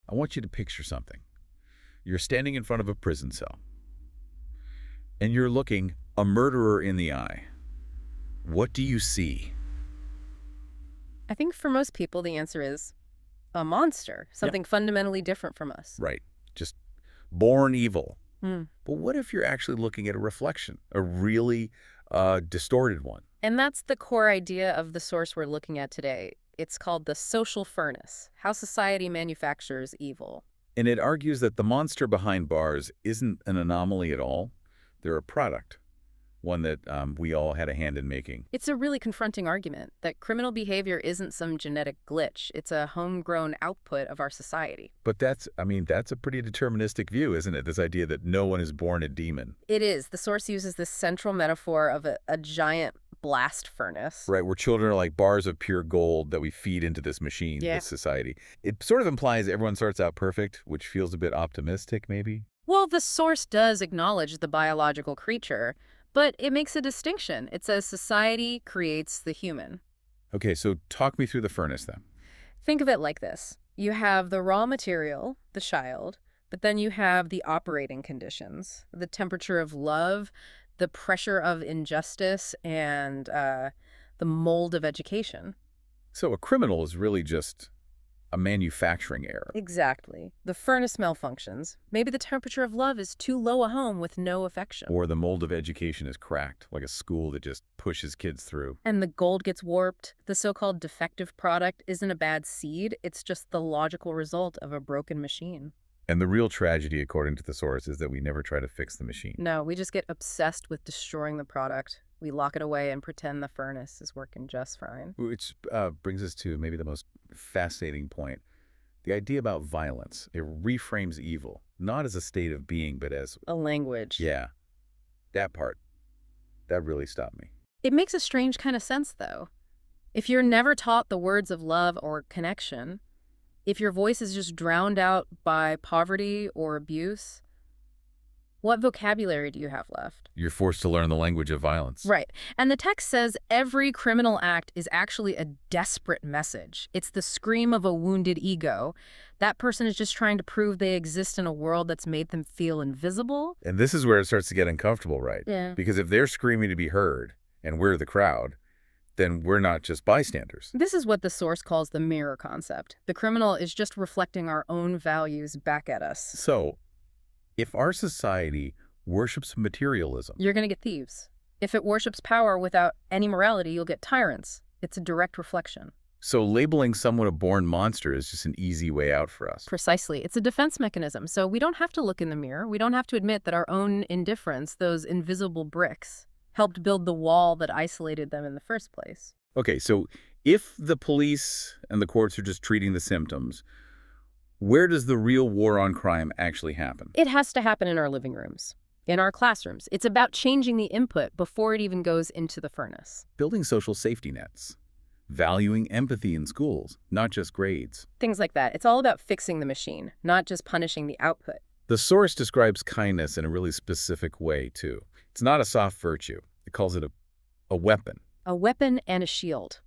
I want you to picture something. You're standing in front of a prison cell, and you're looking a murderer in the eye. What do you see? I think for most people, the answer is a monster, Yeah. something fundamentally different from us. Right. Just born evil. Hmm. But what if you're actually looking at a reflection, a really distorted one? And that's the core idea of the source we're looking at today. It's called the social furnace, how society manufactures evil. And it argues that the monster behind bars isn't an anomaly at all. They're a product, one that we all had a hand in making. It's a really confronting argument that criminal behavior isn't some genetic glitch. It's a homegrown output of our society. But that's a pretty deterministic view, isn't it? This idea that no one is born a demon. It is. The source uses this central metaphor of a giant blast furnace. Right, where children are like bars of pure gold that we feed into this machine, Yeah. this society. It sort of implies everyone starts out perfect, which feels a bit optimistic, maybe. Well, the source does acknowledge the biological creature, but it makes a distinction. It says society creates the human. Okay, so talk me through the furnace then. Think of it like this. You have the raw material, the child, but then you have the operating conditions, the temperature of love, the pressure of injustice, and the mold of education. So a criminal is really just a manufacturing error. Exactly. The furnace malfunctions. Maybe the temperature of love is too low a home with no affection. Or the mold of education is cracked, like a school that just pushes kids through. And the gold gets warped. The so-called defective product isn't a bad seed. It's just the logical result of a broken machine. And the real tragedy, according to the source, is that we never try to fix the machine. No, we just get obsessed with destroying the product. We lock it away and pretend the furnace is working just fine. Which brings us to maybe the most fascinating point. The idea about violence. It reframes evil, not as a state of being, but as, A language. yeah, that part. That really stopped me. It makes a strange kind of sense, though. If you're never taught the words of love or connection, if your voice is just drowned out by poverty or abuse, what vocabulary do you have left? You're forced to learn the language of violence. Right. And the text says every criminal act is actually a desperate message. It's the scream of a wounded ego. That person is just trying to prove they exist in a world that's made them feel invisible. And this is where it starts to get uncomfortable, right? Yeah. Because if they're screaming to be heard, and we're the crowd, then we're not just bystanders. This is what the source calls the mirror concept. The criminal is just reflecting our own values back at us. So, if our society worships materialism, You're going to get thieves. If it worships power without any morality, you'll get tyrants. It's a direct reflection. so labeling someone a born monster is just an easy way out for us. Precisely. It's a defense mechanism. So we don't have to look in the mirror. We don't have to admit that our own indifference, those invisible bricks, helped build the wall that isolated them in the first place. Okay, so if the police and the courts are just treating the symptoms, where does the real war on crime actually happen? It has to happen in our living rooms, in our classrooms. It's about changing the input before it even goes into the furnace. Building social safety nets, valuing empathy in schools, not just grades. Things like that. It's all about fixing the machine, not just punishing the output. The source describes kindness in a really specific way, too. It's not a soft virtue. It calls it a weapon. A weapon and a shield.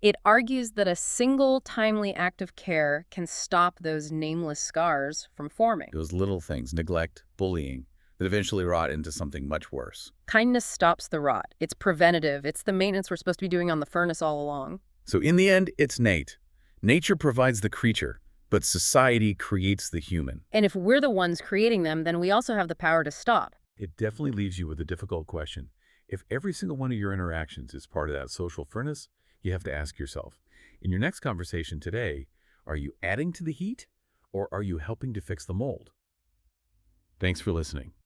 It argues that a single timely act of care can stop those nameless scars from forming. Those little things, neglect, bullying, that eventually rot into something much worse. Kindness stops the rot. It's preventative. It's the maintenance we're supposed to be doing on the furnace all along. So in the end, it's Nate. Nature provides the creature, but society creates the human. And if we're the ones creating them, then we also have the power to stop. It definitely leaves you with a difficult question. If every single one of your interactions is part of that social furnace, you have to ask yourself, in your next conversation today, are you adding to the heat or are you helping to fix the mold? Thanks for listening.